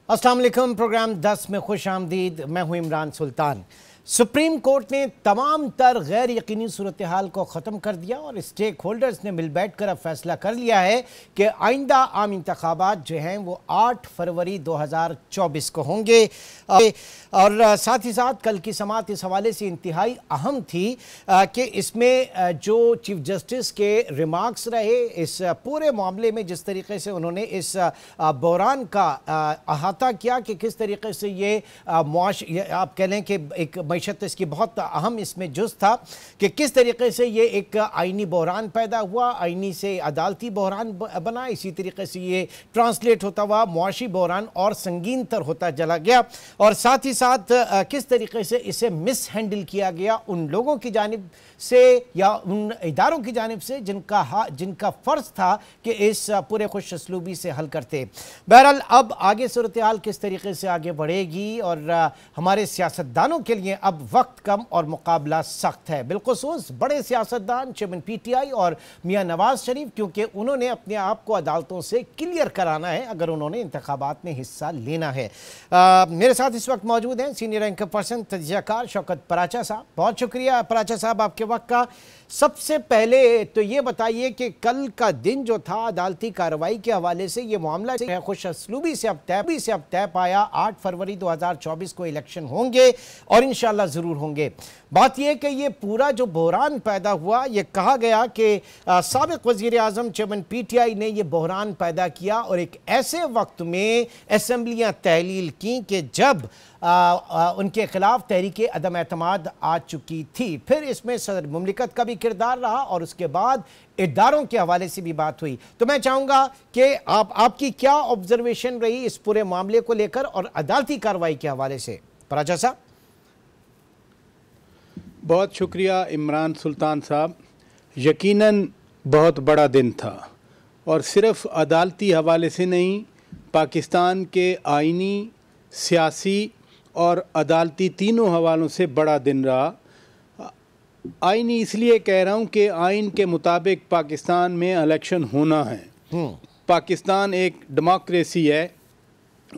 अस्सलाम वालेकुम। प्रोग्राम 10 में खुश आमदीद। मैं हूं इमरान सुल्तान। सुप्रीम कोर्ट ने तमाम तर गैर यकीनी सूरत हाल को ख़त्म कर दिया और स्टेक होल्डर्स ने मिल बैठ कर अब फैसला कर लिया है कि आइंदा आम इंतखाबात जो हैं वो 8 फरवरी 2024 को होंगे। और साथ ही साथ कल की समाअत इस हवाले से इंतहाई अहम थी कि इसमें जो चीफ जस्टिस के रिमार्क्स रहे इस पूरे मामले में, जिस तरीके से उन्होंने इस बहरान का अहाता किया कि किस तरीके से ये आप कह लें कि एक मैशत इसकी बहुत अहम इसमें जुज़ था कि किस तरीके से ये एक आइनी बहरान पैदा हुआ, आइनी से अदालती बहरान बना, इसी तरीके से ये ट्रांसलेट होता हुआ मुआशी बहरान और संगीन तर होता चला गया। और साथ ही साथ किस तरीके से इसे मिस हैंडल किया गया उन लोगों की जानिब से या उन इदारों की जानिब से जिनका फ़र्ज था कि इस पूरे खुश असलूबी से हल करते। बहरहाल अब आगे सूरत हाल किस तरीके से आगे बढ़ेगी और हमारे सियासतदानों के लिए अब वक्त कम और मुकाबला सख्त है, बिलखुसूस बड़े सियासतदान चेयरमैन PTI और मियाँ नवाज शरीफ, क्योंकि उन्होंने अपने आप को अदालतों से क्लियर कराना है अगर उन्होंने इंतखाबात में हिस्सा लेना है। मेरे साथ इस वक्त मौजूद हैं सीनियर एंकर पर्सन तजज़ियाकार शौकत पराचा साहब। बहुत शुक्रिया पराचा साहब आपके वक्त का। सबसे पहले तो ये बताइए कि कल का दिन जो था अदालती कार्रवाई के हवाले से ये मामला खुश असलूबी से अब तय पाया 8 फरवरी 2024 को इलेक्शन होंगे और इंशाल्लाह ज़रूर होंगे। बात यह कि ये पूरा जो बहरान पैदा हुआ, ये कहा गया कि साबिक़ वज़ीर आज़म चेयरमैन PTI ने ये बहरान पैदा किया और एक ऐसे वक्त में असम्बलियाँ तहलील की कि जब उनके खिलाफ तहरीक अदम एतमाद आ चुकी थी। फिर इसमें सदर मुमलिकत का भी किरदार रहा और उसके बाद इदारों के हवाले से भी बात हुई। तो मैं चाहूँगा कि आपकी क्या ऑब्जर्वेशन रही इस पूरे मामले को लेकर और अदालती कार्रवाई के हवाले से, पराचा साहब। बहुत शुक्रिया इमरान सुल्तान साहब। यकीनन बहुत बड़ा दिन था और सिर्फ अदालती हवाले से नहीं, पाकिस्तान के आइनी, सियासी और अदालती तीनों हवालों से बड़ा दिन रहा। आइनी इसलिए कह रहा हूँ कि आइन के मुताबिक पाकिस्तान में इलेक्शन होना है। पाकिस्तान एक डेमोक्रेसी है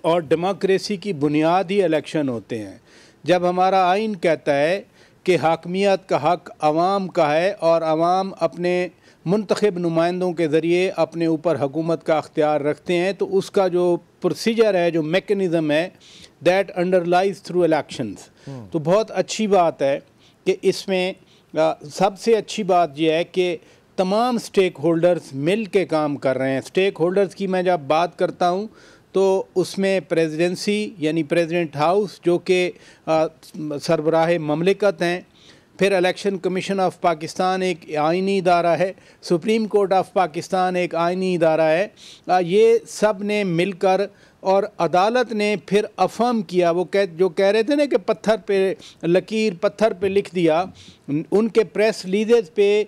और डेमोक्रेसी की बुनियाद ही इलेक्शन होते हैं। जब हमारा आइन कहता है कि हाकमियत का हक़ अवाम का है और अवाम अपने मुंतखब नुमाइंदों के ज़रिए अपने ऊपर हुकूमत का अख्तियार रखते हैं, तो उसका जो प्रोसीजर है, जो मेकनिज़म है, दैट अंडरलाइज थ्रू इलेक्शंस। तो बहुत अच्छी बात है कि इसमें सबसे अच्छी बात यह है कि तमाम स्टेक होल्डर्स मिल के काम कर रहे हैं। स्टेक होल्डर्स की मैं जब बात करता हूँ तो उसमें प्रेसिडेंसी यानी प्रेसिडेंट हाउस जो कि सरबराह ममलिकत हैं, फिर इलेक्शन कमीशन ऑफ पाकिस्तान एक आइनी इदारा है, सुप्रीम कोर्ट ऑफ पाकिस्तान एक आइनी इदारा है। ये सब ने मिलकर और अदालत ने फिर अफर्म किया, वो जो कह रहे थे ना कि पत्थर पे लकीर पत्थर पे लिख दिया, उनके प्रेस रिलीज़ पे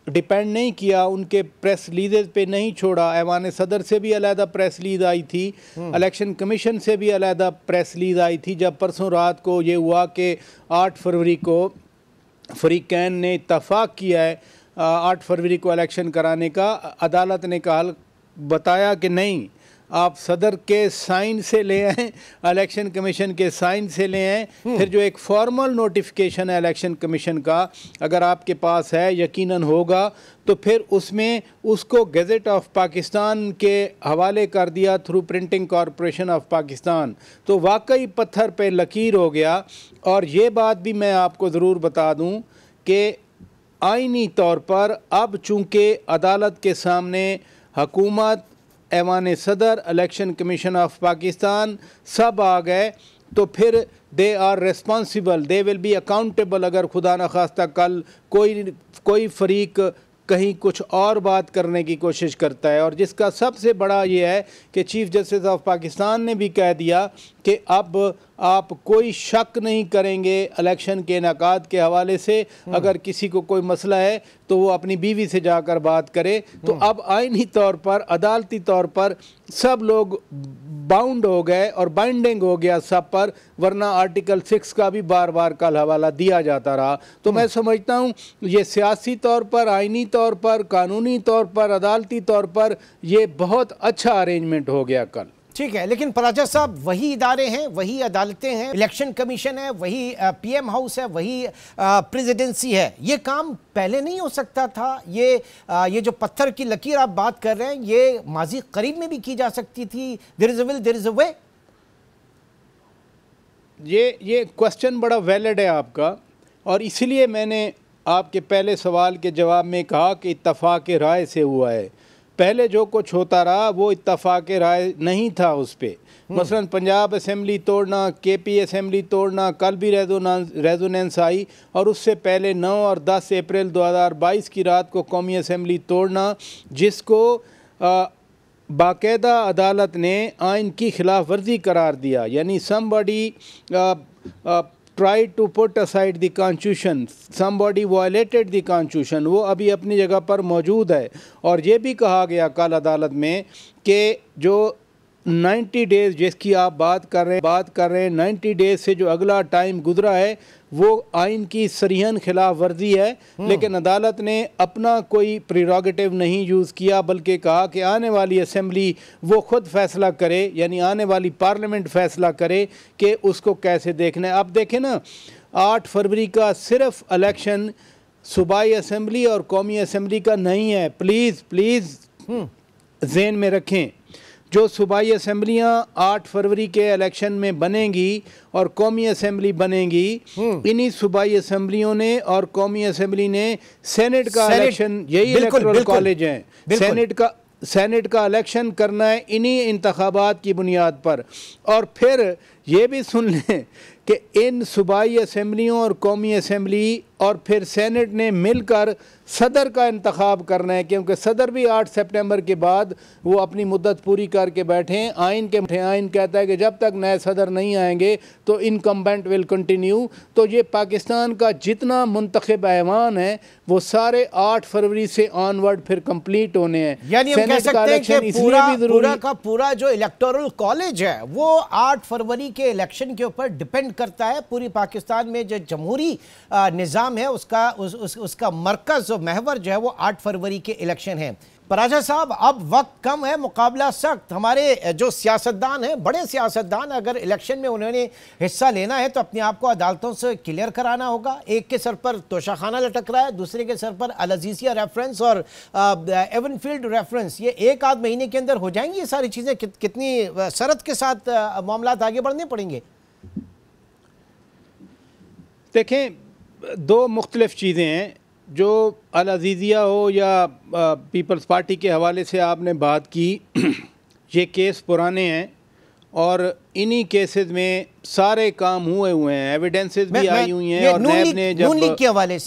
डिपेंड नहीं किया, उनके प्रेस रिलीज़ पे नहीं छोड़ा। ऐवान सदर से भी अलहदा प्रेस रिलीज़ आई थी, इलेक्शन कमीशन से भी अलहदा प्रेस रिलीज़ आई थी। जब परसों रात को ये हुआ कि 8 फरवरी को फरीकैन ने इत्तफाक किया है 8 फरवरी को इलेक्शन कराने का, अदालत ने कहा बताया कि नहीं, आप सदर के साइन से ले आएँ, इलेक्शन कमीशन के साइन से ले आएँ। फिर जो एक फॉर्मल नोटिफिकेशन है इलेक्शन कमीशन का, अगर आपके पास है, यकीनन होगा, तो फिर उसमें उसको गज़ट ऑफ पाकिस्तान के हवाले कर दिया through printing corporation of Pakistan. तो वाकई पत्थर पे लकीर हो गया। और ये बात भी मैं आपको ज़रूर बता दूं कि आइनी तौर पर अब चूँकि अदालत के सामने हुकूमत, ऐवान सदर, इलेक्शन कमीशन ऑफ पाकिस्तान सब आ गए, तो फिर they are responsible, they will be accountable. अगर खुदा न खास्ता कल कोई फरीक कहीं कुछ और बात करने की कोशिश करता है, और जिसका सबसे बड़ा ये है कि चीफ़ जस्टिस ऑफ पाकिस्तान ने भी कह दिया कि अब आप कोई शक नहीं करेंगे इलेक्शन के इनेकाद के हवाले से। अगर किसी को कोई मसला है तो वो अपनी बीवी से जाकर बात करे। तो अब आइनी तौर पर, अदालती तौर पर सब लोग बाउंड हो गए और बाइंडिंग हो गया सब पर, वरना आर्टिकल 6 का भी बार बार कल हवाला दिया जाता रहा। तो मैं समझता हूँ ये सियासी तौर पर, आइनी तौर पर, कानूनी तौर पर, अदालती तौर पर ये बहुत अच्छा अरेंजमेंट हो गया कल। ठीक है, लेकिन पराजा साहब वही इदारे हैं, वही अदालतें हैं, इलेक्शन कमीशन है, वही पीएम हाउस है, वही प्रेसिडेंसी है। ये काम पहले नहीं हो सकता था? ये जो पत्थर की लकीर आप बात कर रहे हैं, ये माजी करीब में भी की जा सकती थी। There is a will, there is a way. ये क्वेश्चन बड़ा वैलिड है आपका, और इसीलिए मैंने आपके पहले सवाल के जवाब में कहा कि इत्तफाक राय से हुआ है। पहले जो कुछ होता रहा वो इत्तफाक राय नहीं था उस पर। मसलन पंजाब असेंबली तोड़ना, केपी असेंबली तोड़ना, कल भी रेजोनेंस आई, और उससे पहले 9 और 10 अप्रैल 2022 की रात को कौमी असेंबली तोड़ना, जिसको बाकायदा अदालत ने आइन की खिलाफ वर्जी करार दिया। यानी somebody tried to put aside the constitution, somebody violated the constitution, वो अभी अपनी जगह पर मौजूद है। और ये भी कहा गया कल अदालत में कि जो 90 डेज़ जिसकी आप बात कर रहे हैं 90 डेज़ से जो अगला टाइम गुजरा है वो आइन की सरीहन खिलाफ वर्जी है। लेकिन अदालत ने अपना कोई प्रीरोगेटिव नहीं यूज़ किया, बल्कि कहा कि आने वाली असेंबली वो खुद फैसला करे, यानी आने वाली पार्लियामेंट फैसला करे कि उसको कैसे देखना है। अब देखें ना, 8 फरवरी का सिर्फ इलेक्शन सूबाई असेंबली और कौमी असेंबली का नहीं है। प्लीज़ ज़हन में रखें, जो सूबाई असेंबलियाँ 8 फरवरी के इलेक्शन में बनेंगी और कौमी असेंबली बनेंगी, इन्हीं सूबाई असेंबलियों ने और कौमी असेंबली ने सेनेट का इलेक्शन, यही इलेक्टोरल कॉलेज हैं, सेनेट का इलेक्शन करना है इन्हीं इंतखाबात की बुनियाद पर। और फिर ये भी सुन लें कि इन सूबाई असेंबलियों और कौमी असेंबली और फिर सेनेट ने मिलकर सदर का इंतखाब करना है, क्योंकि सदर भी 8 सितंबर के बाद वो अपनी मुद्दत पूरी करके बैठे हैं। आइन कहता है कि जब तक नए सदर नहीं आएंगे तो इनकम्बेंट विल कंटिन्यू। तो ये पाकिस्तान का जितना मुंतखब ऐवान है वो सारे 8 फरवरी से ऑनवर्ड फिर कंप्लीट होने हैं। यानी हम कह सकते हैं कि पूरा का पूरा जो इलेक्टोरल कॉलेज है वो 8 फरवरी के इलेक्शन के ऊपर डिपेंड करता है। पूरी पाकिस्तान में जो जमहूरी निज़ाम है उसका मरकज़ और महवर जो है वो 8 फरवरी के इलेक्शन है। पराजा साहब, अब वक्त कम है, मुकाबला सख्त। हमारे जो सियासतदान हैं, बड़े सियासतदान, अगर इलेक्शन में उन्होंने हिस्सा लेना है तो अपने आप को अदालतों से क्लियर कराना होगा। एक के सर पर तोशाखाना लटक रहा है, दूसरे के सर पर अल अज़ीज़िया रेफरेंस और एवनफील्ड रेफरेंस। ये 1 आध महीने के अंदर हो जाएंगी ये सारी चीज़ें? कितनी सरत के साथ मामला आगे बढ़ने पड़ेंगे? देखें, 2 मुख्तलिफ चीज़ें हैं। जो अल अज़ीज़िया हो या पीपल्स पार्टी के हवाले से आपने बात की, ये केस पुराने हैं और इन्हीं केसेस में सारे काम हुए हैं, एविडेंसेस भी आई हुई हैं। और नैब ने जब नून लीग के हवाले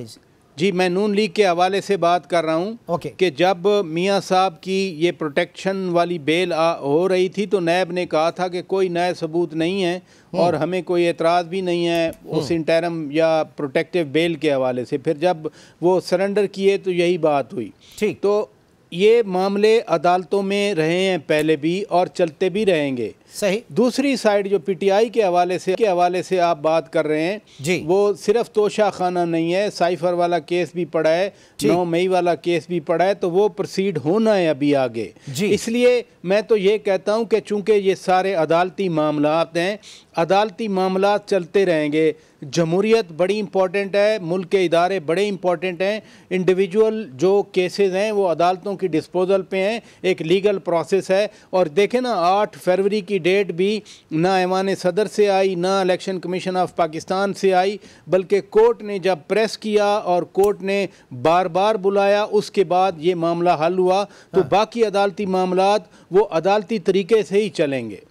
से जी, मैं नून लीग के हवाले से बात कर रहा हूँ कि जब मियाँ साहब की ये प्रोटेक्शन वाली बेल हो रही थी तो नैब ने कहा था कि कोई नए सबूत नहीं है और हमें कोई एतराज़ भी नहीं है उस इंटरम या प्रोटेक्टिव बेल के हवाले से। फिर जब वो सरेंडर किए तो यही बात हुई। ठीक, तो ये मामले अदालतों में रहे हैं पहले भी और चलते भी रहेंगे। सही। दूसरी साइड जो पीटीआई के हवाले से आप बात कर रहे हैं जी, वो सिर्फ तोशा खाना नहीं है, साइफर वाला केस भी पड़ा है, 9 मई वाला केस भी पड़ा है, तो वो प्रोसीड होना है अभी आगे। इसलिए मैं तो ये कहता हूँ कि चूंकि ये सारे अदालती मामलात हैं, अदालती मामलात चलते रहेंगे। जमहूरियत बड़ी इंपॉर्टेंट है, मुल्क के इदारे बड़े इंपॉर्टेंट हैं, इंडिविजुअल जो केसेस हैं वो अदालतों की डिस्पोजल पे हैं, एक लीगल प्रोसेस है। और देखें ना, 8 फरवरी की डेट भी ना ऐवान सदर से आई, ना इलेक्शन कमीशन ऑफ पाकिस्तान से आई, बल्कि कोर्ट ने जब प्रेस किया और कोर्ट ने बार बार बुलाया उसके बाद ये मामला हल हुआ। तो बाकी अदालती मामलात वो अदालती तरीके से ही चलेंगे।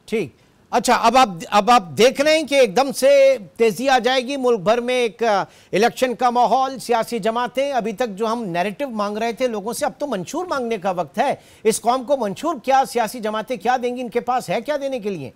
ठीक, अच्छा, अब आप देख रहे हैं कि एकदम से तेजी आ जाएगी मुल्क भर में, एक इलेक्शन का माहौल, सियासी जमातें। अभी तक जो हम नैरेटिव मांग रहे थे लोगों से, अब तो मंशूर मांगने का वक्त है। इस कौम को मंशूर क्या सियासी जमातें क्या देंगी? इनके पास है क्या देने के लिए?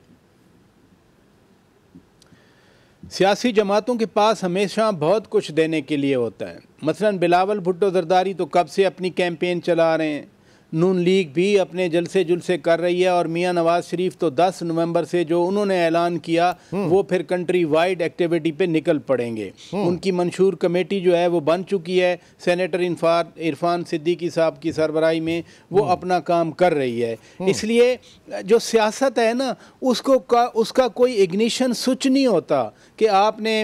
सियासी जमातों के पास हमेशा बहुत कुछ देने के लिए होता है। मसलन बिलावल भुट्टो जरदारी तो कब से अपनी कैंपेन चला रहे हैं, नून लीग भी अपने जलसे जुलसे कर रही है, और मियां नवाज शरीफ तो 10 नवंबर से जो उन्होंने ऐलान किया वो फिर कंट्री वाइड एक्टिविटी पे निकल पड़ेंगे। उनकी मंशूर कमेटी जो है वो बन चुकी है, सेनेटर इरफान सिद्दीकी साहब की सरबराही में वो अपना काम कर रही है। इसलिए जो सियासत है ना, उसका कोई इग्निशन स्विच नहीं होता कि आपने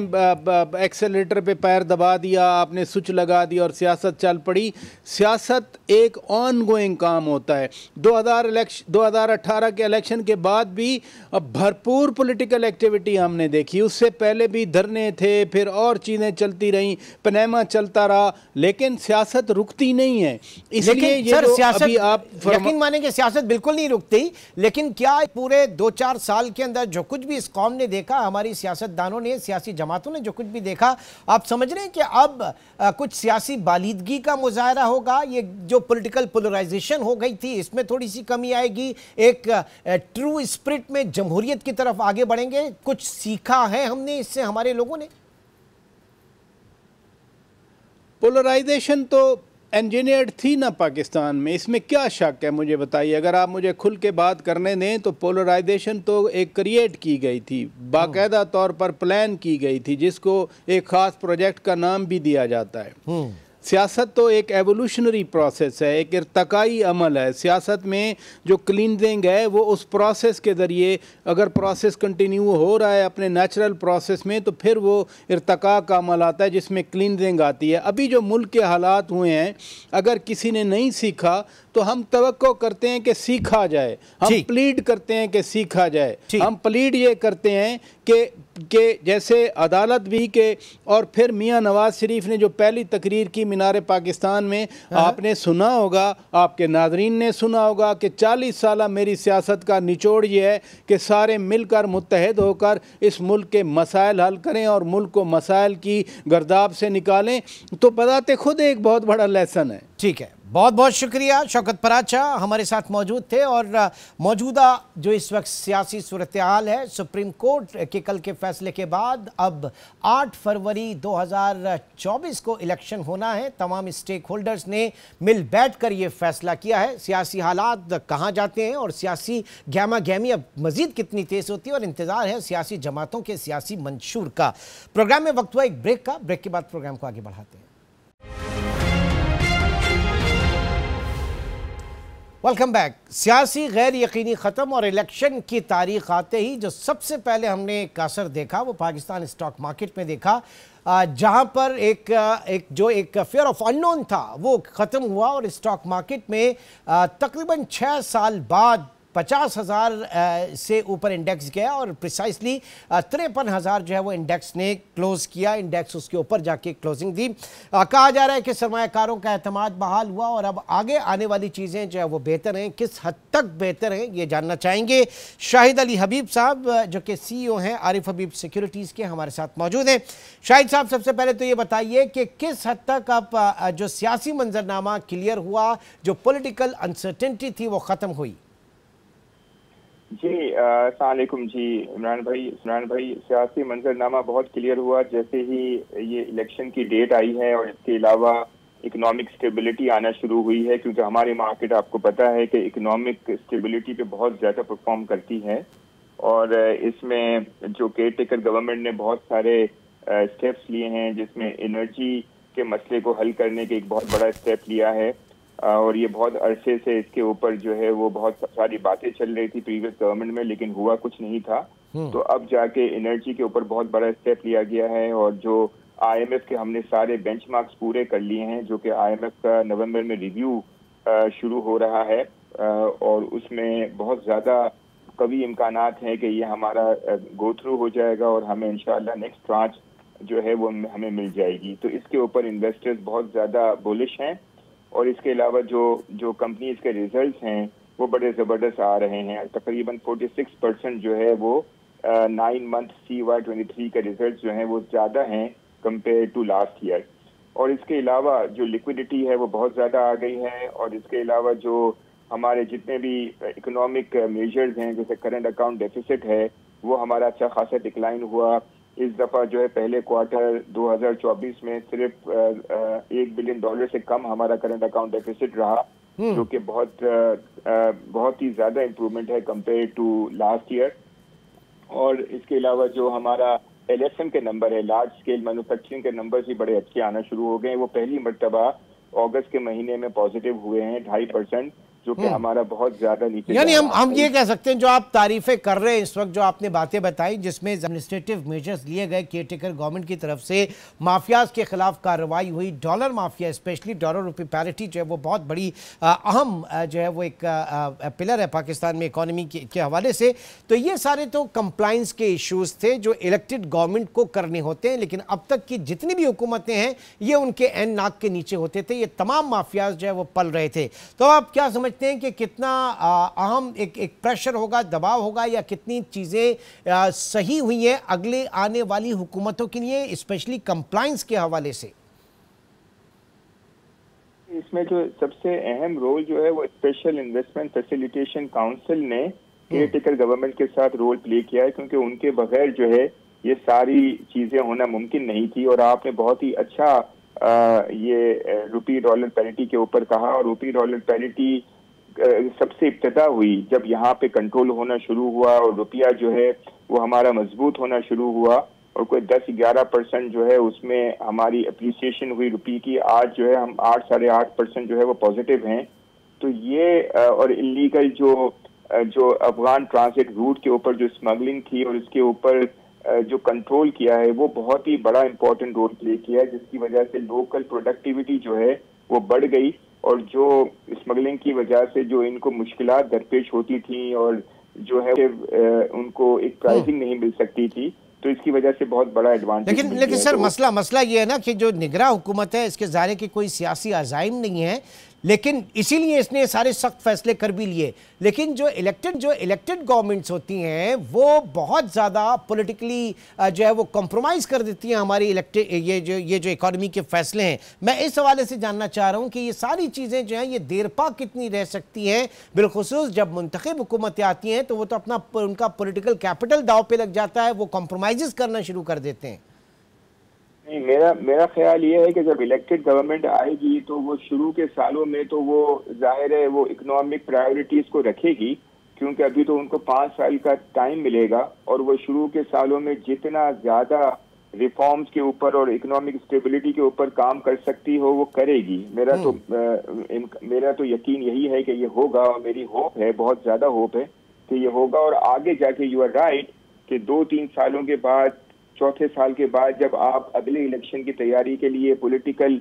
एक्सेलेरेटर पे पैर दबा दिया, आपने स्विच लगा दिया और सियासत चल पड़ी। सियासत एक ऑन गोइंग काम होता है। 2018 के इलेक्शन के बाद भी भरपूर पॉलिटिकल एक्टिविटी हमने देखी, उससे पहले भी धरने थे, फिर और चीज़ें चलती रहीं, पनामा चलता रहा, लेकिन सियासत रुकती नहीं है। इसलिए ये सर, अभी आप यकीन मानेंगे सियासत बिल्कुल नहीं रुकती, लेकिन क्या पूरे 2-4 साल के अंदर जो कुछ भी इस कौम ने देखा, हमारी सियासतदानों ने, सियासी जमातों ने जो कुछ भी देखा, आप समझ रहे हैं कि अब कुछ सियासी बालिदगी का मुजाहरा होगा? ये जो पॉलिटिकल पोलराइजेशन हो गई थी इसमें थोड़ी सी कमी आएगी, एक ट्रू स्पिरिट में जमहूरियत की तरफ आगे बढ़ेंगे? कुछ सीखा है हमने इससे, हमारे लोगों ने? पोलराइजेशन तो इंजीनियर्ड थी ना पाकिस्तान में, इसमें क्या शक है? मुझे बताइए, अगर आप मुझे खुल के बात करने दें तो पोलराइजेशन तो एक क्रिएट की गई थी, बाकायदा तौर पर प्लान की गई थी, जिसको एक ख़ास प्रोजेक्ट का नाम भी दिया जाता है। सियासत तो एक एवोल्यूशनरी प्रोसेस है, एक इर्तकाई अमल है। सियासत में जो क्लींजिंग है वो उस प्रोसेस के ज़रिए, अगर प्रोसेस कंटिन्यू हो रहा है अपने नेचुरल प्रोसेस में, तो फिर वो इर्तका का अमल आता है जिसमें क्लींजिंग आती है। अभी जो मुल्क के हालात हुए हैं, अगर किसी ने नहीं सीखा तो हम तवक्को करते हैं कि सीखा जाए, हम प्लीड करते हैं कि सीखा जाए। हम प्लीड ये करते हैं कि जैसे अदालत भी के, और फिर मियां नवाज शरीफ ने जो पहली तकरीर की मीनार पाकिस्तान में, आपने सुना होगा, आपके नाजरीन ने सुना होगा कि 40 साल मेरी सियासत का निचोड़ ये है कि सारे मिलकर मुत्तहद होकर इस मुल्क के मसाइल हल करें और मुल्क को मसाइल की गर्दाब से निकालें। तो बताते खुद एक बहुत बड़ा लेसन है। ठीक है, बहुत बहुत शुक्रिया। शौकत पराचा हमारे साथ मौजूद थे, और मौजूदा जो इस वक्त सियासी सूरत हाल है, सुप्रीम कोर्ट के कल के फैसले के बाद अब 8 फरवरी 2024 को इलेक्शन होना है। तमाम स्टेक होल्डर्स ने मिल बैठकर ये फैसला किया है। सियासी हालात कहाँ जाते हैं और सियासी गहमा गहमी अब मजीद कितनी तेज होती है, और इंतजार है सियासी जमातों के सियासी मंशूर का। प्रोग्राम में वक्त हुआ एक ब्रेक का, ब्रेक के बाद प्रोग्राम को आगे बढ़ाते हैं। Welcome back. सियासी गैर यकीनी ख़त्म और इलेक्शन की तारीख आते ही जो सबसे पहले हमने एक असर देखा वो पाकिस्तान स्टॉक मार्केट में देखा, जहां पर एक फियर ऑफ अननोन था वो ख़त्म हुआ, और स्टॉक मार्केट में तकरीबन 6 साल बाद 50,000 से ऊपर इंडेक्स गया, और प्रिसाइसली 53,000 जो है वो इंडेक्स ने क्लोज किया। इंडेक्स उसके ऊपर जाके क्लोजिंग दी। कहा जा रहा है कि सरमायाकारों का एतमाद बहाल हुआ और अब आगे आने वाली चीज़ें जो है वो बेहतर हैं। किस हद तक बेहतर हैं ये जानना चाहेंगे। शाहिद अली हबीब साहब जो कि CEO हैं आरिफ हबीब सिक्योरिटीज़ के, हमारे साथ मौजूद हैं। शाहिद साहब, सबसे पहले तो ये बताइए कि किस हद तक अब जो सियासी मंजरनामा क्लियर हुआ, जो पॉलिटिकल अनसर्टेनिटी थी वो ख़त्म हुई? जी अस्सलाम वालेकुम जी इमरान भाई, सियासी मंजरनामा बहुत क्लियर हुआ जैसे ही ये इलेक्शन की डेट आई है, और इसके अलावा इकोनॉमिक स्टेबिलिटी आना शुरू हुई है, क्योंकि हमारी मार्केट आपको पता है कि इकोनॉमिक स्टेबिलिटी पे बहुत ज़्यादा परफॉर्म करती है। और इसमें जो केयर टेकर गवर्नमेंट ने बहुत सारे स्टेप्स लिए हैं, जिसमें एनर्जी के मसले को हल करने के एक बहुत बड़ा स्टेप लिया है, और ये बहुत अरसे से इसके ऊपर जो है वो बहुत सारी बातें चल रही थी प्रीवियस गवर्नमेंट में, लेकिन हुआ कुछ नहीं था। तो अब जाके एनर्जी के ऊपर बहुत बड़ा स्टेप लिया गया है, और जो IMF के हमने सारे बेंचमार्क्स पूरे कर लिए हैं, जो कि IMF का नवंबर में रिव्यू शुरू हो रहा है, और उसमें बहुत ज़्यादा कभी इम्कानात हैं कि ये हमारा गो थ्रू हो जाएगा और हमें इंशाल्लाह नेक्स्ट ट्रांच जो है वो हमें मिल जाएगी। तो इसके ऊपर इन्वेस्टर्स बहुत ज़्यादा बुलिश हैं, और इसके अलावा जो कंपनीज के रिजल्ट्स हैं वो बड़े ज़बरदस्त आ रहे हैं। तकरीबन 46% जो है वो 9 मंथ CY23 के रिजल्ट्स जो हैं वो ज़्यादा हैं कंपेयर टू लास्ट ईयर। और इसके अलावा जो लिक्विडिटी है वो बहुत ज़्यादा आ गई है, और इसके अलावा जो हमारे जितने भी इकोनॉमिक मेजर्स हैं, जैसे करंट अकाउंट डेफिसिट है, वो हमारा अच्छा खासा डिक्लाइन हुआ। इस दफ़ा जो है पहले क्वार्टर 2024 में सिर्फ $1 बिलियन से कम हमारा करंट अकाउंट डेफिसिट रहा, जो कि बहुत ही ज्यादा इम्प्रूवमेंट है कंपेयर टू लास्ट ईयर। और इसके अलावा जो हमारा LSM के नंबर है, लार्ज स्केल मैन्युफैक्चरिंग के नंबर भी बड़े अच्छे आना शुरू हो गए हैं। वो पहली मर्तबा अगस्त के महीने में पॉजिटिव हुए हैं 2.5%, जो कि हमारा बहुत ज्यादा नीचे। यानी हम ये कह सकते हैं, जो आप तारीफें कर रहे हैं इस वक्त, जो आपने बातें बताई जिसमें एडमिनिस्ट्रेटिव मेजर्स लिए गए केयरटेकर गवर्नमेंट की तरफ से, माफियाज के खिलाफ कार्रवाई हुई, डॉलर माफिया स्पेशली डॉलर रुपये पैरिटी जो है वो बहुत बड़ी अहम जो है वो एक पिलर है पाकिस्तान में इकोनॉमी के हवाले से। तो ये सारे तो कंप्लाइंस के इश्यूज थे जो इलेक्टेड गवर्नमेंट को करने होते हैं, लेकिन अब तक की जितनी भी हुकूमतें हैं ये उनके एन नाक के नीचे होते थे, ये तमाम माफियाज जो है वो पल रहे थे। तो आप क्या समझते हैं कि कितना अहम एक प्रेशर होगा, दबाव होगा, या कितनी चीजें सही हुई हैं अगले आने वाली हुकूमतों के लिए, स्पेशली कंप्लायंस के हवाले से? इसमें जो सबसे अहम रोल जो है वो स्पेशल इन्वेस्टमेंट फैसिलिटेशन काउंसिल ने केयरटेकर गवर्नमेंट के साथ रोल प्ले किया है, क्योंकि उनके बगैर जो है ये सारी चीजें होना मुमकिन नहीं थी। और आपने बहुत ही अच्छा ये रुपी डॉलर पैरिटी के ऊपर कहा, और रुपी डॉलर पैरिटी सबसे इब्तदा हुई जब यहाँ पे कंट्रोल होना शुरू हुआ और रुपया जो है वो हमारा मजबूत होना शुरू हुआ, और कोई 10-11% जो है उसमें हमारी अप्रिसिएशन हुई रुपये की। आज जो है हम 8-8.5% जो है वो पॉजिटिव हैं। तो ये और इलीगल जो अफगान ट्रांसिट रूट के ऊपर जो स्मगलिंग थी और इसके ऊपर जो कंट्रोल किया है वो बहुत ही बड़ा इंपॉर्टेंट रोल प्ले किया है, जिसकी वजह से लोकल प्रोडक्टिविटी जो है वो बढ़ गई, और जो स्मगलिंग की वजह से जो इनको मुश्किलात दरपेश होती थी और जो है उनको एक प्राइसिंग नहीं मिल सकती थी, तो इसकी वजह से बहुत बड़ा एडवांटेज। लेकिन सर मसला ये है ना कि जो निगरां हुकूमत है इसके ज़ाहिर की कोई सियासी अज़ाइम नहीं है, लेकिन इसीलिए इसने सारे सख्त फैसले कर भी लिए। लेकिन जो इलेक्टेड गवर्नमेंट्स होती हैं वो बहुत ज़्यादा पॉलिटिकली जो है वो कॉम्प्रोमाइज़ कर देती हैं हमारी ये जो इकॉनमी के फैसले हैं। मैं इस हवाले से जानना चाह रहा हूँ कि ये सारी चीज़ें जो हैं ये देर पा कितनी रह सकती हैं, बिलखुसूस जब मुंतखब हुकूमतें आती हैं तो वो तो उनका पॉलिटिकल कैपिटल दाव पे लग जाता है, वो कॉम्प्रोमाइज़ करना शुरू कर देते हैं। नहीं, मेरा ख्याल ये है कि जब इलेक्टेड गवर्नमेंट आएगी तो वो शुरू के सालों में तो वो जाहिर है वो इकोनॉमिक प्रायोरिटीज को रखेगी, क्योंकि अभी तो उनको 5 साल का टाइम मिलेगा, और वो शुरू के सालों में जितना ज्यादा रिफॉर्म्स के ऊपर और इकोनॉमिक स्टेबिलिटी के ऊपर काम कर सकती हो वो करेगी। मेरा तो यकीन यही है कि ये होगा, और मेरी होप है, बहुत ज्यादा होप है कि ये होगा। और आगे जाके यू आर राइट कि 2-3 सालों के बाद, चौथे साल के बाद जब आप अगले इलेक्शन की तैयारी के लिए पॉलिटिकल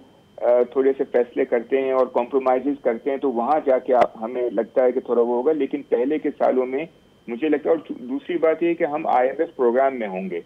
थोड़े से फैसले करते हैं और कॉम्प्रोमाइजेस करते हैं, तो वहां जाके हमें लगता है कि थोड़ा वो होगा। लेकिन पहले के सालों में मुझे लगता है, और दूसरी बात ये कि हम IMF प्रोग्राम में होंगे।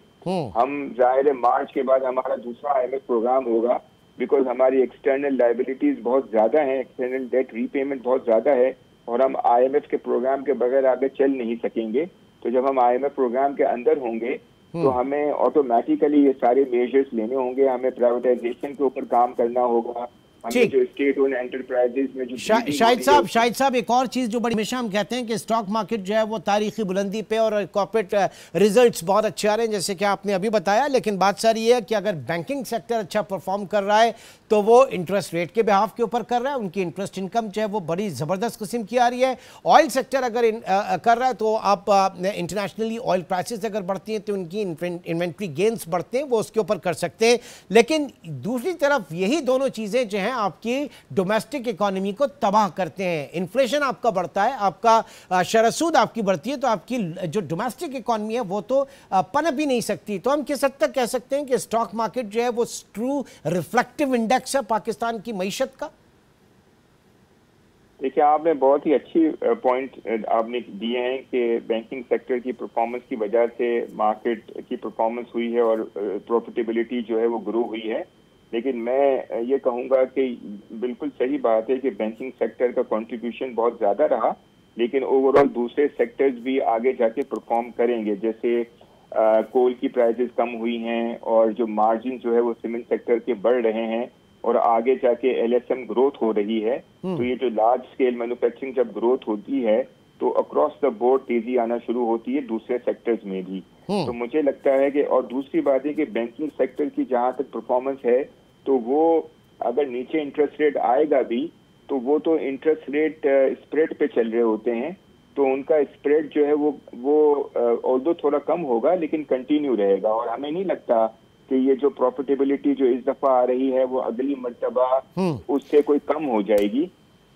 हम जाहिर है मार्च के बाद हमारा दूसरा IMF प्रोग्राम होगा, बिकॉज हमारी एक्सटर्नल लाइबिलिटीज बहुत ज्यादा है, एक्सटर्नल डेट रीपेमेंट बहुत ज्यादा है, और हम IMF के प्रोग्राम के बगैर आगे चल नहीं सकेंगे। तो जब हम IMF प्रोग्राम के अंदर होंगे तो हमें ऑटोमेटिकली ये सारे मेजर्स लेने होंगे, हमें प्राइवेटाइजेशन के ऊपर काम करना होगा, हमें जो स्टेट ओन एंटरप्राइजेस में जो शाहिद साहब एक और चीज जो बड़ी हमेशा हम कहते हैं कि स्टॉक मार्केट जो है वो तारीखी बुलंदी पे और कॉर्पोरेट रिजल्ट्स बहुत अच्छे आ रहे हैं, जैसे कि आपने अभी बताया। लेकिन बात सारी ये है कि अगर बैंकिंग सेक्टर अच्छा परफॉर्म कर रहा है तो वो इंटरेस्ट रेट के बिहाफ के ऊपर कर रहा है, उनकी इंटरेस्ट इनकम जो है वो बड़ी ज़बरदस्त किस्म की आ रही है। ऑयल सेक्टर अगर कर रहा है तो आप इंटरनेशनली ऑयल प्राइसेस अगर बढ़ती हैं तो उनकी इन्वेंट्री गेन्स बढ़ते हैं, वो उसके ऊपर कर सकते हैं। लेकिन दूसरी तरफ यही दोनों चीज़ें जो हैं आपकी डोमेस्टिक इकोनॉमी को तबाह करते हैं। इन्फ्लेशन आपका बढ़ता है, आपका शरसूद आपकी बढ़ती है, तो आपकी जो डोमेस्टिक इकोनॉमी है वो तो पनप ही नहीं सकती। तो हम किस हद तक कह सकते हैं कि स्टॉक मार्केट जो है वो ट्रू रिफ्लेक्टिव इंडेक्स है पाकिस्तान की मईशत का? देखिए, आपने बहुत ही अच्छी पॉइंट आपने दिए हैं कि बैंकिंग सेक्टर की परफॉर्मेंस की वजह से मार्केट की परफॉर्मेंस हुई है और प्रॉफिटेबिलिटी जो है वो ग्रो हुई है। लेकिन मैं ये कहूँगा कि बिल्कुल सही बात है कि बैंकिंग सेक्टर का कंट्रीब्यूशन बहुत ज़्यादा रहा, लेकिन ओवरऑल दूसरे सेक्टर्स भी आगे जाके परफॉर्म करेंगे। जैसे कोल की प्राइसेस कम हुई हैं और जो मार्जिन जो है वो सीमेंट सेक्टर के बढ़ रहे हैं, और आगे जाके LSM ग्रोथ हो रही है। तो ये जो लार्ज स्केल मैन्युफैक्चरिंग जब ग्रोथ होती है तो अक्रॉस द बोर्ड तेजी आना शुरू होती है दूसरे सेक्टर्स में भी। तो मुझे लगता है कि, और दूसरी बात है कि बैंकिंग सेक्टर की जहां तक परफॉर्मेंस है तो वो अगर नीचे इंटरेस्ट रेट आएगा भी तो वो तो इंटरेस्ट रेट स्प्रेड पे चल रहे होते हैं, तो उनका स्प्रेड जो है वो ऑल्दो थोड़ा कम होगा लेकिन कंटिन्यू रहेगा। और हमें नहीं लगता कि ये जो प्रॉफिटेबिलिटी जो इस दफा आ रही है वो अगली मर्तबा उससे कोई कम हो जाएगी।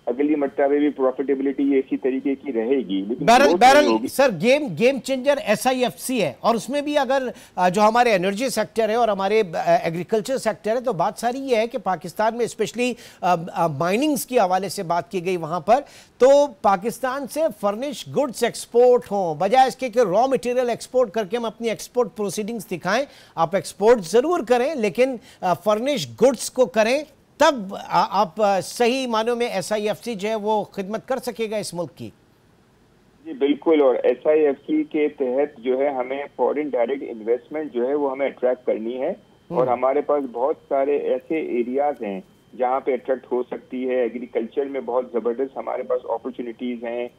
अगली मर्तबा भी प्रॉफिटेबिलिटी इसी तरीके की रहेगी। लेकिन barrel sir game changer SIFC है, और उसमें भी अगर जो हमारे एनर्जी सेक्टर है और हमारे एग्रीकल्चर सेक्टर है, तो बात सारी ये है कि पाकिस्तान में स्पेशली माइनिंग्स के हवाले से बात की गई वहां पर, तो पाकिस्तान से फर्निश गुड्स एक्सपोर्ट हो बजाय इसके कि रॉ मटेरियल एक्सपोर्ट करके हम अपनी एक्सपोर्ट प्रोसीडिंग्स दिखाएं। आप एक्सपोर्ट जरूर करें लेकिन फर्निश गुड्स को करें, तब आप सही मानों में SIFC जो है वो खिदमत कर सकेगा इस मुल्क की। जी बिल्कुल, और SIFC के तहत जो है हमें फॉरेन डायरेक्ट इन्वेस्टमेंट जो है वो हमें अट्रैक्ट करनी है, और हमारे पास बहुत सारे ऐसे एरियाज हैं जहाँ पे अट्रैक्ट हो सकती है। एग्रीकल्चर में बहुत ज़बरदस्त हमारे पास अपॉर्चुनिटीज़ हैं,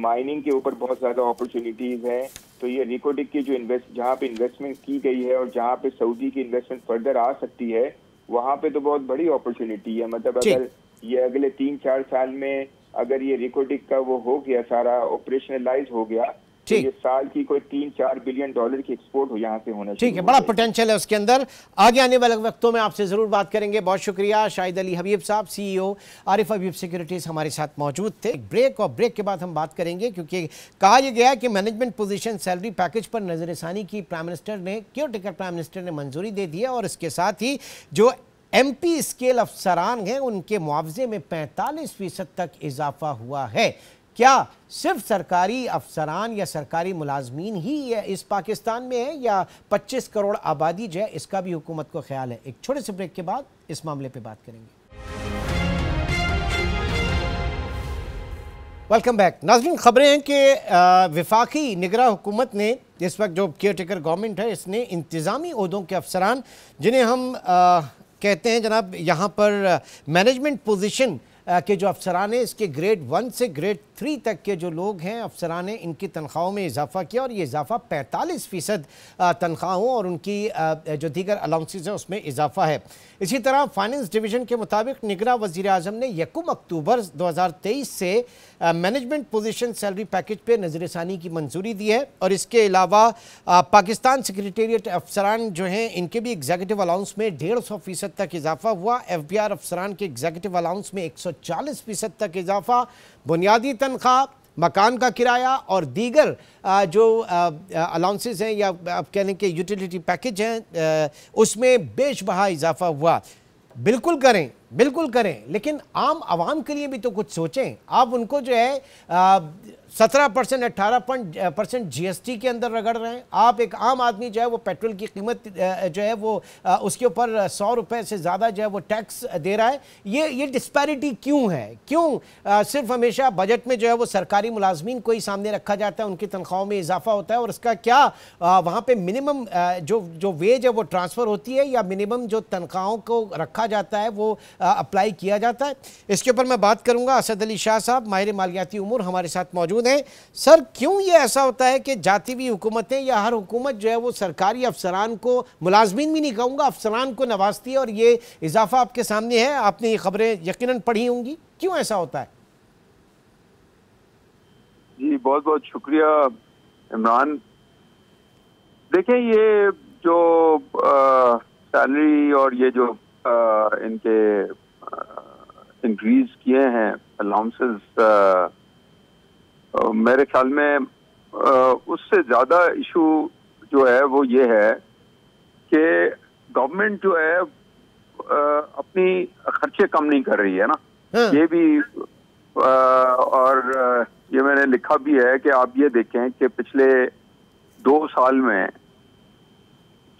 माइनिंग के ऊपर बहुत ज़्यादा अपॉर्चुनिटीज़ हैं। तो ये रिकोडिक की जो जहाँ पे इन्वेस्टमेंट की गई है और जहाँ पे सऊदी की इन्वेस्टमेंट फर्दर आ सकती है, वहाँ पे तो बहुत बड़ी अपॉर्चुनिटी है। मतलब अगर ये अगले 3-4 साल में अगर ये रिकोडिक का वो हो गया, सारा ऑपरेशनलाइज हो गया, तो ये साल की कोई 3-4 बिलियन डॉलर की एक्सपोर्ट हो यहाँ से होना चाहिए। ठीक है, बड़ा पोटेंशियल है उसके अंदर। आगे आने वाले वक्तों में आपसे जरूर बात करेंगे। बहुत शुक्रिया शाहिद अली हबीब साहब, CEO आरिफ हबीब सिक्योरिटीज हमारे साथ मौजूद थे। ब्रेक, और ब्रेक के बाद हम बात करेंगे, क्योंकि कहा यह गया कि मैनेजमेंट पोजीशन सैलरी पैकेज पर नजरसानी की प्राइम मिनिस्टर ने, केयरटेकर प्राइम मिनिस्टर ने मंजूरी दे दी है, और इसके साथ ही जो MP स्केल अफसरान हैं उनके मुआवजे में 45% तक इजाफा हुआ है। क्या सिर्फ सरकारी अफसरान या सरकारी मुलाजमीन ही इस पाकिस्तान में है, या 25 करोड़ आबादी जो है इसका भी हुकूमत को ख्याल है? एक छोटे से ब्रेक के बाद इस मामले पे बात करेंगे। वेलकम बैक नाज़रीन। खबरें हैं कि विफाकी निगरां हुकूमत ने, इस वक्त जो केयरटेकर गवर्नमेंट है, इसने इंतज़ामी ओहदों के अफसरान, जिन्हें हम कहते हैं जनाब यहाँ पर मैनेजमेंट पोजीशन के जो अफसरान हैं, इसके ग्रेड 1 से ग्रेड 3 तक के जो लोग हैं अफसरान हैं, इनकी तनख्वाहों में इजाफा किया, और ये इजाफा 45% तनख्वाहों और उनकी जो दीगर अलाउंसेस है उसमें इजाफा है। इसी तरह फाइनेंस डिवीज़न के मुताबिक निगरां वज़ीर आज़म ने 1 अक्टूबर 2023 से मैनेजमेंट पोजीशन सैलरी पैकेज पे नज़रसानी की मंजूरी दी है, और इसके अलावा पाकिस्तान सेक्रेटेरिएट अफसरान जो हैं इनके भी एग्जीक्यूटिव अलाउंस में 150% तक इजाफा हुआ। FBR अफसरान के एग्जीक्यूटिव अलाउंस में 140% तक इजाफा। बुनियादी तनख्वाह, मकान का किराया और दीगर जो अलाउंसेस हैं, या आप कह लें कि यूटिलिटी पैकेज हैं, उसमें बेशबहा इजाफा हुआ। बिल्कुल करें, बिल्कुल करें, लेकिन आम आवाम के लिए भी तो कुछ सोचें। आप उनको जो है 17% 18% GST के अंदर रगड़ रहे हैं। आप एक आम आदमी जो है वो पेट्रोल की कीमत जो है वो उसके ऊपर 100 रुपये से ज़्यादा जो है वो टैक्स दे रहा है। ये डिस्पैरिटी क्यों है? क्यों सिर्फ हमेशा बजट में जो है वो सरकारी मुलाजमीन को ही सामने रखा जाता है, उनकी तनख्वाहों में इजाफा होता है, और इसका क्या वहाँ पे मिनिमम जो वेज है वो ट्रांसफ़र होती है, या मिनिमम जो तनख्वाहों को रखा जाता है वो अप्लाई किया जाता है? इसके ऊपर मैं बात करूँगा। असद अली शाह साहब, माहिर मालियाती उमूर, हमारे साथ मौजूद हैं। सर, क्यों ये ऐसा होता है कि जाती हुई हुकूमतें, या हर हुकूमत जो है वो सरकारी अफसरान को, मुलाजमीन भी नहीं कहूँगा, अफसरान को नवाजती है, और ये इजाफा आपके सामने है, आपने ये खबरें यकीनन पढ़ी होंगी। क्यों ऐसा होता है? जी बहुत बहुत शुक्रिया इमरान। देखें, ये जो सैलरी और ये जो इनके इंक्रीज किए हैं अलाउंसेस, मेरे ख्याल में उससे ज़्यादा इशू जो है वो ये है कि गवर्नमेंट जो है अपनी खर्चे कम नहीं कर रही है ना। ये भी और ये मैंने लिखा भी है कि आप ये देखें कि पिछले 2 साल में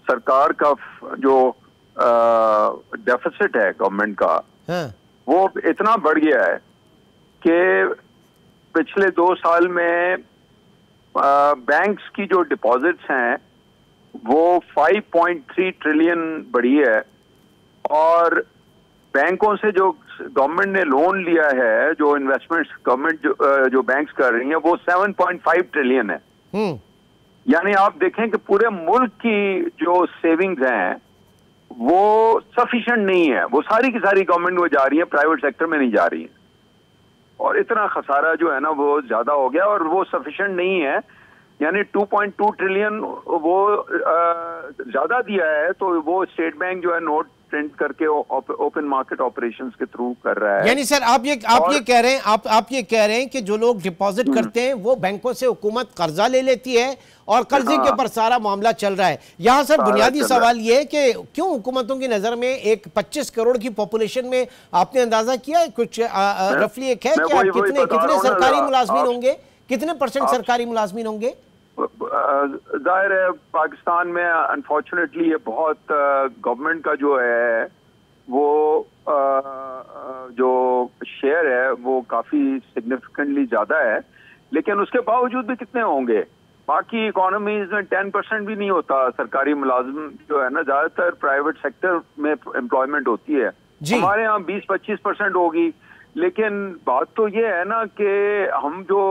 सरकार का जो डेफिसिट है गवर्नमेंट का, वो इतना बढ़ गया है कि पिछले 2 साल में बैंक्स की जो डिपॉजिट्स हैं वो 5.3 ट्रिलियन बढ़ी है, और बैंकों से जो गवर्नमेंट ने लोन लिया है, जो इन्वेस्टमेंट्स गवर्नमेंट जो बैंक्स कर रही हैं, वो 7.5 ट्रिलियन है। यानी आप देखें कि पूरे मुल्क की जो सेविंग्स हैं वो सफिशिएंट नहीं है, वो सारी की सारी गवर्नमेंट में जा रही है, प्राइवेट सेक्टर में नहीं जा रही है। और इतना खसारा जो है ना वो ज्यादा हो गया और वो सफिशिएंट नहीं है। यानी 2.2 ट्रिलियन वो ज्यादा दिया है, तो वो स्टेट बैंक जो है नोट प्रिंट करके ओपन मार्केट ऑपरेशंस के थ्रू कर रहा है। यानी सर आप ये कह रहे हैं, आप ये कह रहे हैं कि जो लोग डिपॉजिट करते हैं वो बैंकों से हुकूमत कर्जा ले लेती है और कर्जे के ऊपर सारा मामला चल रहा है। यहाँ सर बुनियादी सवाल ये है कि क्यों हुकूमतों की नजर में एक 25 करोड़ की पॉपुलेशन में आपने अंदाजा किया है कुछ रफली एक है कि कितने सरकारी मुलाजमीन होंगे, कितने % सरकारी मुलाजमीन होंगे? जाहिर है पाकिस्तान में अनफॉर्चुनेटली ये बहुत गवर्नमेंट का जो है वो जो शेयर है वो काफी सिग्निफिकेंटली ज्यादा है, लेकिन उसके बावजूद भी कितने होंगे? बाकी इकोनॉमीज में 10% भी नहीं होता सरकारी मुलाजिम जो है ना, ज्यादातर प्राइवेट सेक्टर में एम्प्लॉयमेंट होती है। हमारे यहाँ 20-25% होगी, लेकिन बात तो ये है ना कि हम जो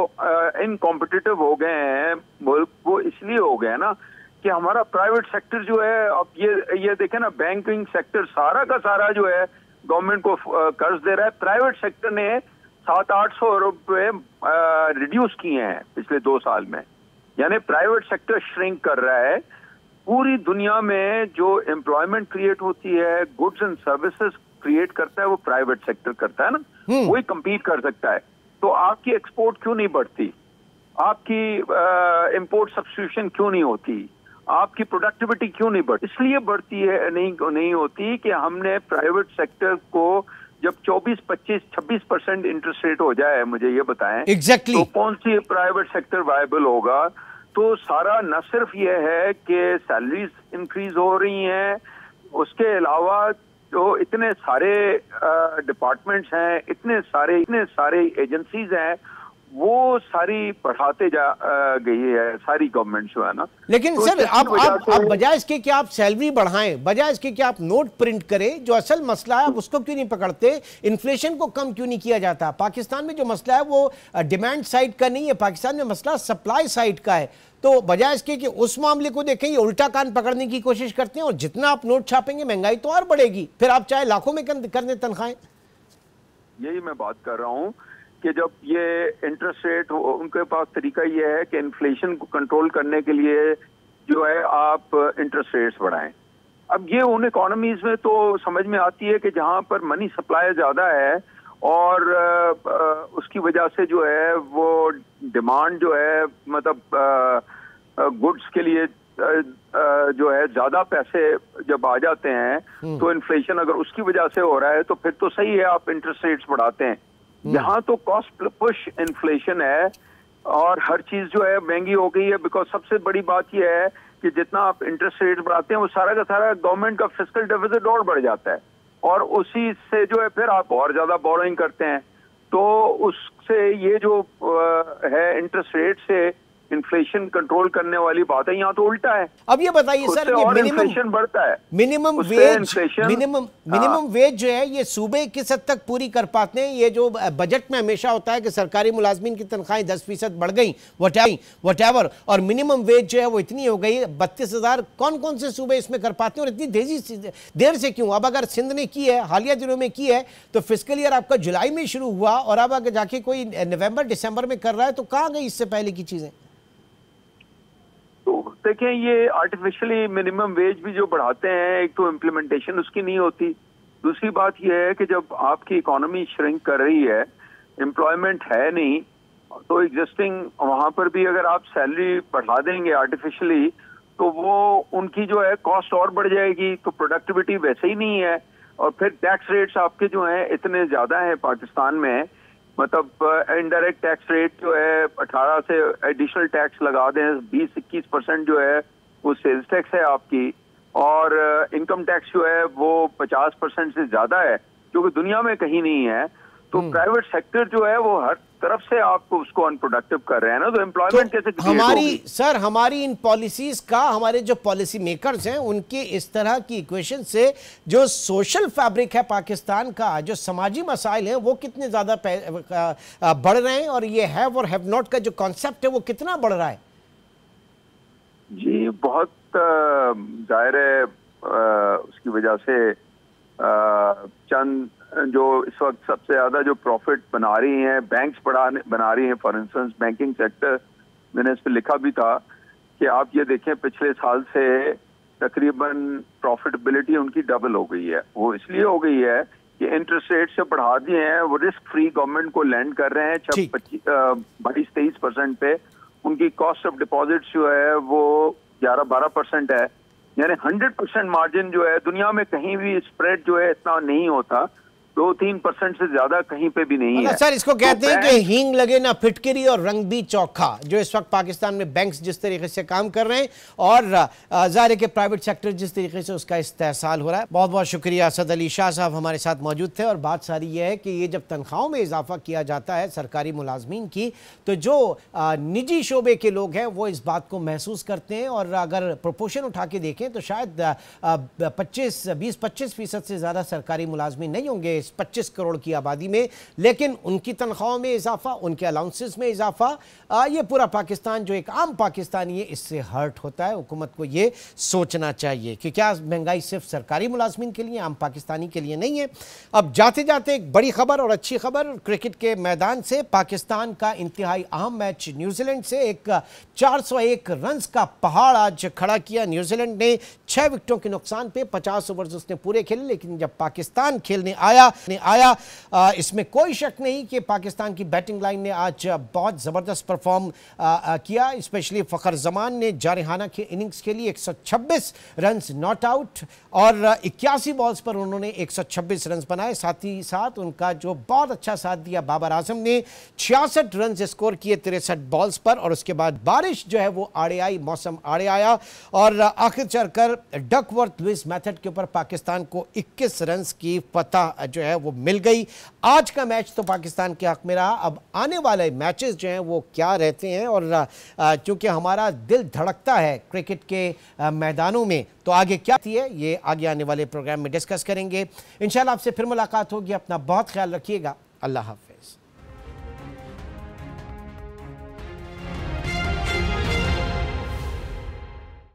इनकॉम्पिटिटिव हो गए हैं वो इसलिए हो गए ना कि हमारा प्राइवेट सेक्टर जो है, अब ये देखें ना, बैंकिंग सेक्टर सारा का सारा जो है गवर्नमेंट को कर्ज दे रहा है। प्राइवेट सेक्टर ने 700-800 रुपए रिड्यूस किए हैं पिछले 2 साल में, यानी प्राइवेट सेक्टर श्रिंक कर रहा है। पूरी दुनिया में जो एम्प्लॉयमेंट क्रिएट होती है, गुड्स एंड सर्विसेज क्रिएट करता है, वो प्राइवेट सेक्टर करता है ना, वही compete कर सकता है। तो आपकी एक्सपोर्ट क्यों नहीं बढ़ती? आपकी इंपोर्ट सब्स्टिट्यूशन क्यों नहीं होती? आपकी प्रोडक्टिविटी क्यों नहीं बढ़ती? इसलिए बढ़ती है नहीं होती कि हमने प्राइवेट सेक्टर को जब 24, 25, 26% इंटरेस्ट रेट हो जाए, मुझे ये बताएं तो कौन सी प्राइवेट सेक्टर वायबल होगा? तो सारा न सिर्फ ये है कि सैलरीज इंक्रीज हो रही हैं, उसके अलावा जो इतने सारे डिपार्टमेंट्स हैं, इतने सारे एजेंसीज हैं, वो सारी बढ़ाते गई है सारी गवर्नमेंट जो है ना। लेकिन तो सर आप बजाय इसके कि आप सैलरी बढ़ाएं, बजाय इसके कि आप नोट प्रिंट करें, जो असल मसला है उसको क्यों नहीं पकड़ते? इन्फ्लेशन को कम क्यों नहीं किया जाता? पाकिस्तान में जो मसला है वो डिमांड साइड का नहीं है, पाकिस्तान में मसला सप्लाई साइड का है। तो बजाय इसके कि उस मामले को देखें, ये उल्टा कान पकड़ने की कोशिश करते हैं और जितना आप नोट छापेंगे महंगाई तो और बढ़ेगी, फिर आप चाहे लाखों में कर दें तनख्वाहें। यही मैं बात कर रहा हूँ कि जब ये इंटरेस्ट रेट, उनके पास तरीका ये है कि इन्फ्लेशन को कंट्रोल करने के लिए जो है आप इंटरेस्ट रेट्स बढ़ाएं। अब ये उन इकोनॉमीज में तो समझ में आती है कि जहां पर मनी सप्लाई ज्यादा है और उसकी वजह से जो है वो डिमांड जो है, मतलब गुड्स के लिए जो है ज्यादा पैसे जब आ जाते हैं तो इन्फ्लेशन अगर उसकी वजह से हो रहा है तो फिर तो सही है, आप इंटरेस्ट रेट्स बढ़ाते हैं। यहाँ तो कॉस्ट पुश इन्फ्लेशन है और हर चीज जो है महंगी हो गई है। बिकॉज सबसे बड़ी बात यह है कि जितना आप इंटरेस्ट रेट बढ़ाते हैं वो सारा का सारा गवर्नमेंट का फिस्कल डेफिसिट और बढ़ जाता है और उसी से जो है फिर आप और ज्यादा बोरोइंग करते हैं। तो उससे ये जो है इंटरेस्ट रेट से इन्फ्लेशन कंट्रोल करने वाली बात है, यहाँ तो उल्टा है। अब ये बताइए सर, ये इन्फ्लेशन बढ़ता है, मिनिमम वेज जो है ये सूबे किस हद तक पूरी कर पाते हैं? ये जो बजट में हमेशा होता है कि सरकारी मुलाजमीन की तनख्वाहें 10% बढ़ गई वटेवर, और मिनिमम वेज जो है वो इतनी हो गई 32,000, कौन कौन से सूबे इसमें कर पाते हैं और इतनी देर से क्यों? अब अगर सिंध ने की है, हालिया दिनों में की है, तो फिस्कल ईयर आपका जुलाई में शुरू हुआ और अब अगर जाके कोई नवंबर दिसंबर में कर रहा है तो कहाँ गई इससे पहले की चीजें? देखें, ये आर्टिफिशियली मिनिमम वेज भी जो बढ़ाते हैं, एक तो इम्प्लीमेंटेशन उसकी नहीं होती, दूसरी बात यह है कि जब आपकी इकोनॉमी श्रिंक कर रही है, एम्प्लॉयमेंट है नहीं, तो एग्जिस्टिंग वहां पर भी अगर आप सैलरी बढ़ा देंगे आर्टिफिशियली तो वो उनकी जो है कॉस्ट और बढ़ जाएगी, तो प्रोडक्टिविटी वैसे ही नहीं है। और फिर टैक्स रेट्स आपके जो हैं इतने ज्यादा हैं पाकिस्तान में, मतलब इनडायरेक्ट टैक्स रेट जो है 18 से एडिशनल टैक्स लगा दें 20-21% जो है वो सेल्स टैक्स है आपकी, और इनकम टैक्स जो है वो 50% से ज्यादा है, जो कि दुनिया में कहीं नहीं है। तो प्राइवेट सेक्टर जो है वो हर तरफ से आपको उसको अनप्रोडक्टिव कर रहे हैं ना, तो एम्प्लॉयमेंट कैसे क्रिएट होगी? हमारी इन पॉलिसीज का, हमारे जो पॉलिसी मेकर्स हैं उनकी इस तरह की इक्वेशन से जो सोशल फैब्रिक है पाकिस्तान का, जो समाजी मसाइल हैं वो कितने ज्यादा बढ़ रहे हैं और ये हैव और हैव नॉट का जो कॉन्सेप्ट है वो कितना बढ़ रहा है? जी बहुत जाहिर है उसकी वजह से चंद जो इस वक्त सबसे ज्यादा जो प्रॉफिट बना रही हैं, बैंक्स बना रही हैं। फॉर इंस्टेंस बैंकिंग सेक्टर, मैंने इस पर लिखा भी था कि आप ये देखें पिछले साल से तकरीबन प्रॉफिटेबिलिटी उनकी डबल हो गई है। वो इसलिए हो गई है कि इंटरेस्ट रेट से बढ़ा दिए हैं, वो रिस्क फ्री गवर्नमेंट को लैंड कर रहे हैं 22-23% पे। उनकी कॉस्ट ऑफ डिपॉजिट्स जो है वो 11-12% है, यानी 100% मार्जिन जो है दुनिया में कहीं भी स्प्रेड जो है इतना नहीं होता, 2-3% से ज्यादा कहीं पे भी नहीं है। सर इसको कहते हैं कि हींग लगे ना फिटकरी और रंग भी चोखा, जो इस वक्त पाकिस्तान में बैंक्स जिस तरीके से काम कर रहे हैं और ज़ाहिर है कि प्राइवेट सेक्टर जिस तरीके से उसका इस्तेहसाल हो रहा है। बहुत बहुत शुक्रिया। असद अली शाह साहब हमारे साथ मौजूद थे और बात सारी ये है कि ये जब तनख्वाहों में इजाफा किया जाता है सरकारी मुलाजमीन की, तो जो निजी शोबे के लोग हैं वो इस बात को महसूस करते हैं। और अगर प्रोपोर्शन उठा के देखें तो शायद 20-25% से ज़्यादा सरकारी मुलाजमीन नहीं होंगे 25 करोड़ की आबादी में, लेकिन उनकी तनख्वाहों में इजाफा, उनके अलाउंसेस में इजाफा, ये पूरा पाकिस्तान जो एक आम पाकिस्तानी है इससे हर्ट होता है। हुकूमत को ये सोचना चाहिए कि क्या महंगाई सिर्फ सरकारी मुलाजमीन के लिए, आम पाकिस्तानी के लिए नहीं है। अब जाते जाते एक बड़ी खबर और अच्छी खबर क्रिकेट के मैदान से, पाकिस्तान का इंतहाई अहम मैच न्यूजीलैंड से एक 401 रन का पहाड़ आज खड़ा किया। न्यूजीलैंड ने 6 विकेटों के नुकसान पे 50 ओवर उसने पूरे खेले, लेकिन जब पाकिस्तान खेलने आया इसमें कोई शक नहीं कि पाकिस्तान की बैटिंग लाइन ने आज बहुत ज़बरदस्त परफॉर्म किया। स्पेशली फ़खर जमान ने जारहाना की इनिंग्स के लिए 126 रन नॉट आउट और 81 बॉल्स पर उन्होंने 126 रन बनाए। साथ ही साथ उनका जो बहुत अच्छा साथ दिया बाबर आजम ने 66 रन स्कोर किए 63 बॉल्स पर। और उसके बाद बारिश जो है वो आड़े आई, मौसम आड़े आया और आखिर चलकर डकवर्थ लुइस मेथड के ऊपर पाकिस्तान को 21 रन की फतह जो है वो मिल गई। आज का मैच तो पाकिस्तान के हक में रहा। अब आने वाले मैचेस जो हैं वो क्या रहते हैं, और चूंकि हमारा दिल धड़कता है क्रिकेट के मैदानों में, तो आगे क्या थी है ये आगे आने वाले प्रोग्राम में डिस्कस करेंगे। इंशाल्लाह आपसे फिर मुलाकात होगी। अपना बहुत ख्याल रखिएगा। अल्लाह हाफ़िज़।